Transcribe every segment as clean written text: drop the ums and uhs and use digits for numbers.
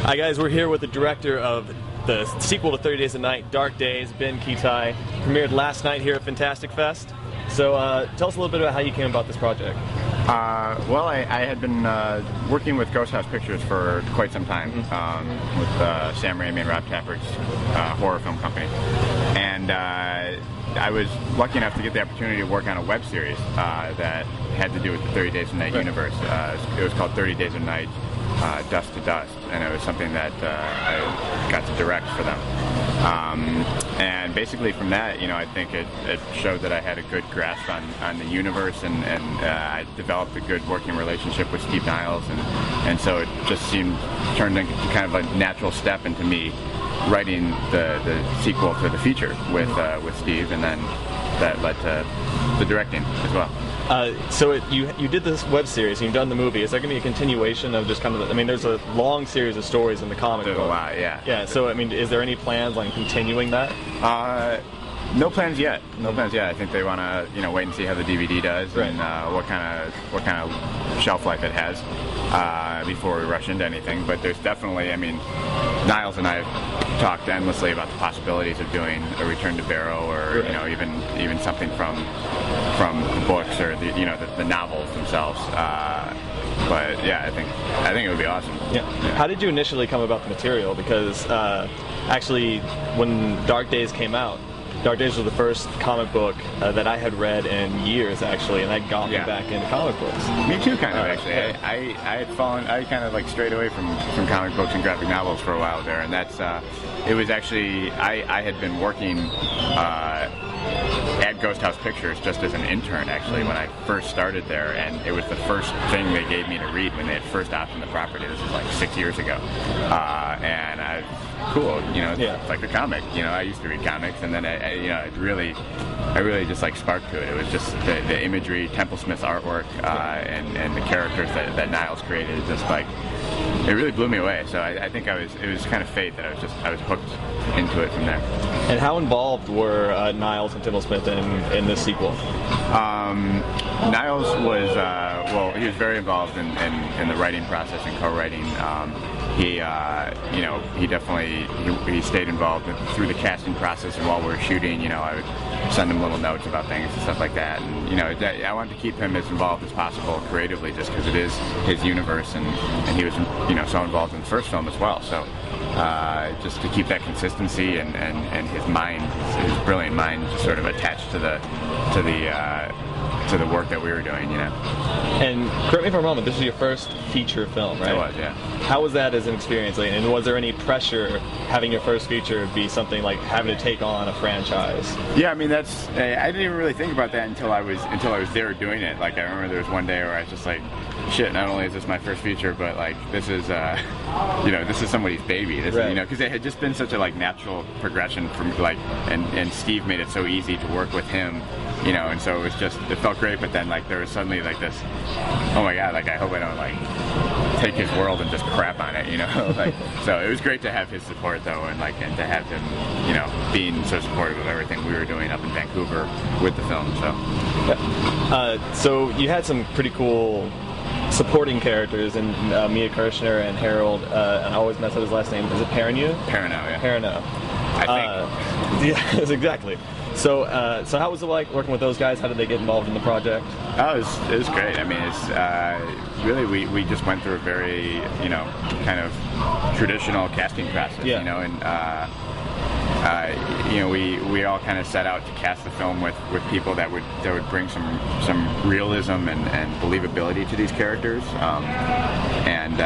Hi guys, we're here with the director of the sequel to 30 Days of Night, Dark Days, Ben Ketai. Premiered last night here at Fantastic Fest. So tell us a little bit about how you came about this project. Well, I had been working with Ghost House Pictures for quite some time, with Sam Raimi and Rob Tapert's horror film company. And I was lucky enough to get the opportunity to work on a web series that had to do with the 30 Days of Night universe. It was called 30 Days of Night, Dust to Dust, and it was something that I got to direct for them. And basically from that, you know, I think it showed that I had a good grasp on the universe, and I developed a good working relationship with Steve Niles, and so it just turned into kind of a natural step into me writing the sequel to the feature with Steve, and then that led to the directing as well. So you did this web series, and you've done the movie. Is there going to be a continuation of just kind of, I mean, there's a long series of stories in the comic book. There's a lot, yeah. Yeah, so I mean, is there any plans on continuing that? No plans yet. No plans yet. I think they want to, you know, wait and see how the DVD does, right, and what kind of shelf life it has before we rush into anything. But there's definitely, I mean, Niles and I have talked endlessly about the possibilities of doing a Return to Barrow, or right, you know, even something from the books, or the novels themselves. But yeah, I think it would be awesome. Yeah. How did you initially come about the material? Because actually, when Dark Days came out, Dark Days was the first comic book that I had read in years, actually, and that got me back into comic books. Me too, kind of, actually. I kind of like strayed away from comic books and graphic novels for a while there, and that's, it was actually, I had been working at Ghost House Pictures just as an intern, actually, when I first started there, and it was the first thing they gave me to read when they had first optioned the property. This was like 6 years ago, and cool, you know, it's like a comic. You know, I used to read comics, and then I really just like sparked to it. It was just the imagery, Temple Smith's artwork, and the characters that Niles created. Just like, it really blew me away. So I think it was kind of fate that I was hooked into it from there. And how involved were Niles and Temple Smith in this sequel? Niles was he was very involved in the writing process and co-writing. He definitely stayed involved through the casting process, and while we were shooting, you know, I would send him little notes about things and stuff like that. And you know, I wanted to keep him as involved as possible creatively, just because it is his universe, and he was, you know, so involved in the first film as well. So just to keep that consistency and his mind, his brilliant mind, just sort of attached to the work that we were doing, you know. And correct me if I'm wrong, but this was your first feature film, right? It was, yeah. How was that as an experience? Like, and was there any pressure having your first feature be something like having to take on a franchise? Yeah, I mean, I didn't even really think about that until I was there doing it. Like, I remember there was one day where I was just like, shit, not only is this my first feature, but like, this is this is somebody's baby. This is, you know, because it had just been such a like natural progression from like, and Steve made it so easy to work with him, you know, and so it felt great. But then like there was suddenly like this, oh my god, like I hope I don't like take his world and just crap on it, you know. Like, so it was great to have his support though, and to have him, you know, being so supportive of everything we were doing up in Vancouver with the film. So you had some pretty cool supporting characters in Mia Kirshner and Harold, and I always mess up his last name. Is it Perrineau? Perrineau, yeah. Perrineau. I think. Yes, exactly. So how was it like working with those guys? How did they get involved in the project? Oh, it was great. I mean, it's really we just went through a very, you know, kind of traditional casting process, you know, and you know, we all kind of set out to cast the film with people that would bring some realism and believability to these characters, and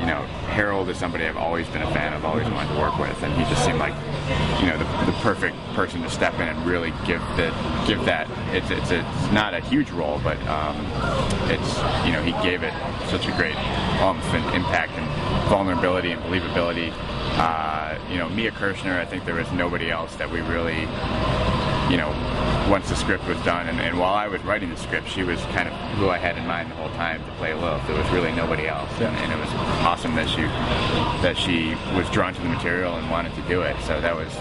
you know, Harold is somebody I've always been a fan of, always wanted to work with, and he just seemed like, you know, the perfect person to step in and really give that. It's not a huge role, but it's, you know, he gave it such a great oomph and impact and vulnerability and believability. You know, Mia Kirshner, I think there was nobody else that we really, you know, once the script was done, and while I was writing the script, she was kind of who I had in mind the whole time to play Lilith. There was really nobody else, and it was awesome that she was drawn to the material and wanted to to do it. So that was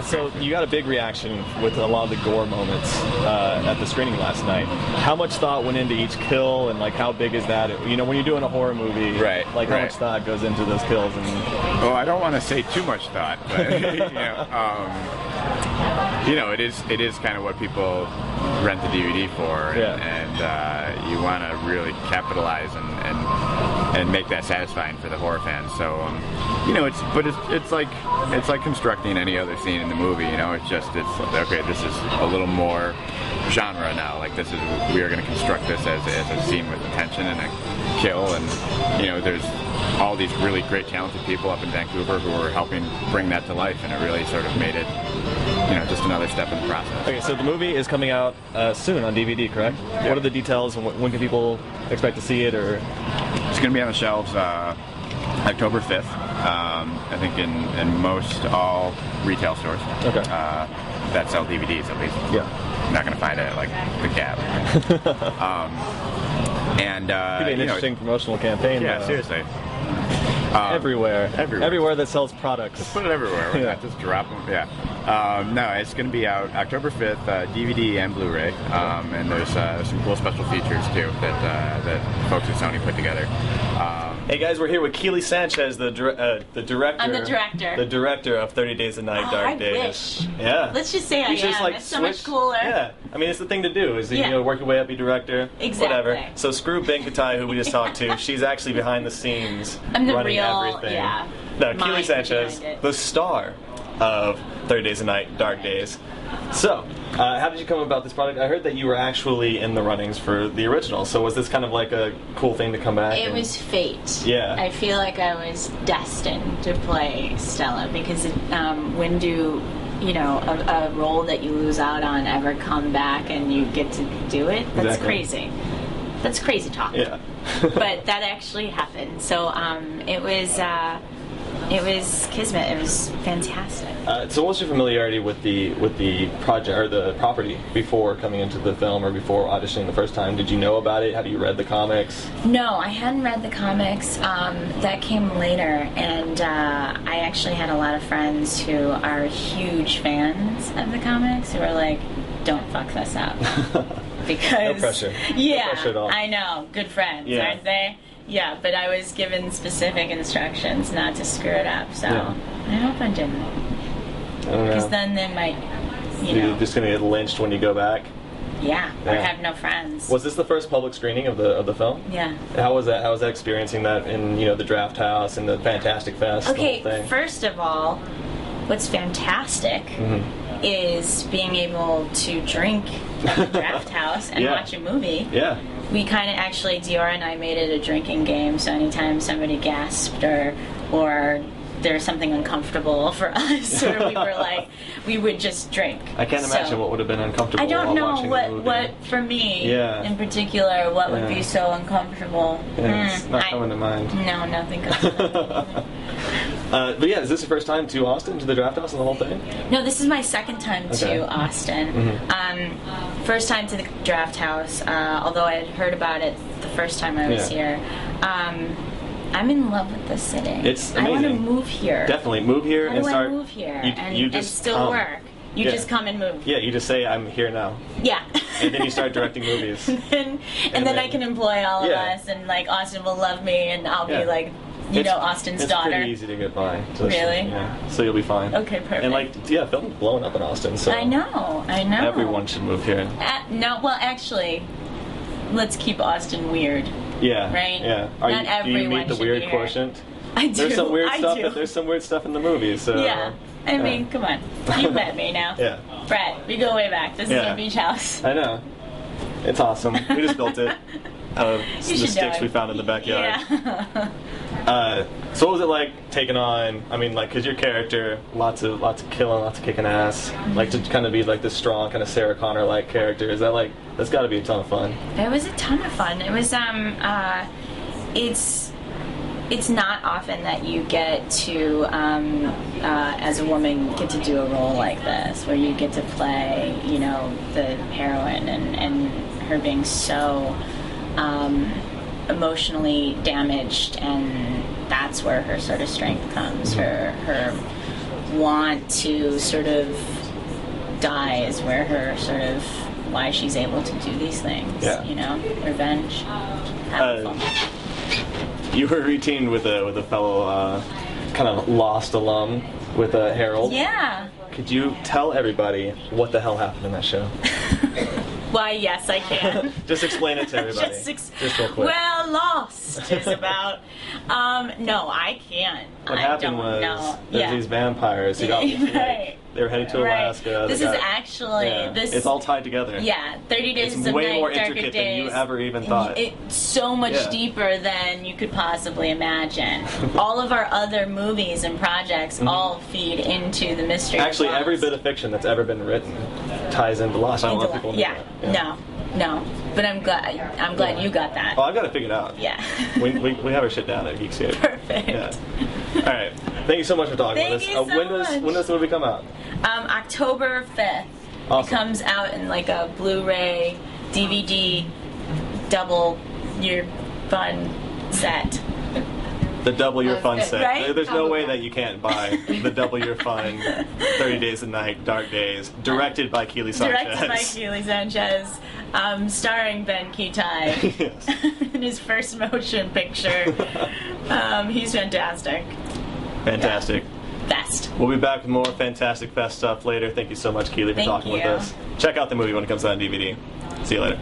So you got a big reaction with a lot of the gore moments at the screening last night. How much thought went into each kill, and like how big is that? You know, when you're doing a horror movie, Right, like how right. much thought goes into those kills? And Well, I don't want to say too much thought, but it is kind of what people rent the DVD for, and you want to really capitalize and make that satisfying for the horror fans. So it's like constructing any other scene in the movie. You know, it's okay. This is a little more genre now. Like we are going to construct this as a scene with tension and a kill, and there's all these really great talented people up in Vancouver who are helping bring that to life, and it really sort of made it just another step in the process. Okay, so the movie is coming out soon on DVD, correct? Yeah. What are the details, and when can people expect to see it? Or it's going to be on the shelves October 5th, I think in most all retail stores. Okay. That sell DVDs, at least. Yeah. You're not going to find it at like the Gap. Could be an interesting promotional campaign. Yeah, seriously. Everywhere that sells products. Just put it everywhere. Why not just drop them? Yeah. No, it's going to be out October 5th, DVD and Blu-ray, and there's some cool special features too that folks at Sony put together. Hey guys, we're here with Kiele Sanchez, the director. I'm the director. The director of 30 Days a Night, Dark Days. Wish. Yeah. Let's just say I am. It's so much cooler. Yeah. I mean, it's the thing to do. Is work your way up, be director. Exactly. Whatever. So screw Ben Ketai, who we just talked to. She's actually behind the scenes. I'm the running real. everything. Yeah. No, Kiele Sanchez, the star of 30 Days a Night, Dark Days. So, how did you come about this product? I heard that you were actually in the runnings for the original. So was this kind of like a cool thing to come back? It was fate. Yeah. I feel like I was destined to play Stella because when do a role that you lose out on ever come back and you get to do it? That's crazy. That's crazy talk. Yeah. But that actually happened. So it was kismet. It was fantastic. So, what's your familiarity with the project or the property before coming into the film or before auditioning the first time? Did you know about it? Have you read the comics? No, I hadn't read the comics. That came later, and I actually had a lot of friends who are huge fans of the comics who were like, "Don't fuck this up," because no pressure. Yeah, no pressure at all. I know. Good friends, aren't they? Yeah, but I was given specific instructions not to screw it up, so I hope I didn't. I don't know. Because then they might, You're just going to get lynched when you go back? Yeah, or have no friends. Was this the first public screening of the film? Yeah. How was that? How was that experiencing that in the Draft House and the Fantastic Fest? Okay, the whole thing? First of all, what's fantastic is being able to drink at the Draft House and watch a movie. Yeah. We kind of actually, Dior and I made it a drinking game, so anytime somebody gasped or there was something uncomfortable for us, or we were like, we would just drink. I can't imagine what would have been uncomfortable. I don't while know watching the movie. what for me in particular, what would be so uncomfortable. It's not coming to mind. No, nothing comes to mind. But yeah, is this your first time to Austin, to the Draft House and the whole thing? No, this is my second time to Austin. First time to the Draft House, although I had heard about it the first time I was here. I'm in love with the city. It's amazing. I want to move here. Definitely move here and start. Move here and still work. You just come and move. Yeah, you just say I'm here now. Yeah. And then you start directing movies. and then I can employ all of us, and like Austin will love me, and I'll be like, Austin's daughter. It's pretty easy to get by. Really? Yeah. So you'll be fine. Okay, perfect. And film's blowing up in Austin. So I know. Everyone should move here. No, well, actually, let's keep Austin weird. Yeah. Right? Yeah. Not everyone do you meet the weird quotient? I do. There's some weird stuff. There's some weird stuff in the movie. So yeah. I mean, come on. You met me now. Yeah. Brett, we go way back. This is our beach house. I know. It's awesome. We just built it out of the sticks we found in the backyard. Yeah. So what was it like taking on? I mean, because your character, lots of killing, lots of kicking ass. Like to kind of be like this strong, kind of Sarah Connor-like character. Is that that's got to be a ton of fun? It was a ton of fun. It was it's not often that you get to, as a woman, get to do a role like this, where you get to play, the heroine and her being so emotionally damaged, and that's where her sort of strength comes. Her want to sort of die is where her sort of why she's able to do these things. Yeah. You know, revenge. Having fun. You were reteamed with a fellow kind of lost alum with Harold. Yeah. Could you tell everybody what the hell happened in that show? Why, yes, I can. Just explain it to everybody. Just real quick. Well, Lost is about. No, I can't. What I happened don't was know. there's these vampires who got Right. they were headed to Alaska. This is actually this. It's all tied together. Yeah, 30 Days It's of way Night, more Darker intricate Days. than you ever even thought. It's so much deeper than you could possibly imagine. All of our other movies and projects all feed into the mystery. Actually, of Lost. every bit of fiction that's ever been written ties into Lost. I don't know if people know that. No. But I'm glad you got that. Oh, I've got it figured out. Yeah. we have our shit down at Geekscape. Perfect. Yeah. All right. Thank you so much for talking with us. Thank you so much. When does the movie come out? October 5th. Awesome. It comes out in like a Blu-ray, DVD, double your fun set. The Double Your Fun set. Right? There's no way that you can't buy the Double Your Fun 30 Days a Night, Dark Days, directed by Kiele Sanchez. Directed by Kiele Sanchez, starring Ben Ketai Yes. in his first motion picture. He's fantastic. Fantastic. Best. We'll be back with more Fantastic Fest stuff later. Thank you so much, Kiele, for Thank talking with you. us. Check out the movie when it comes out on DVD. See you later.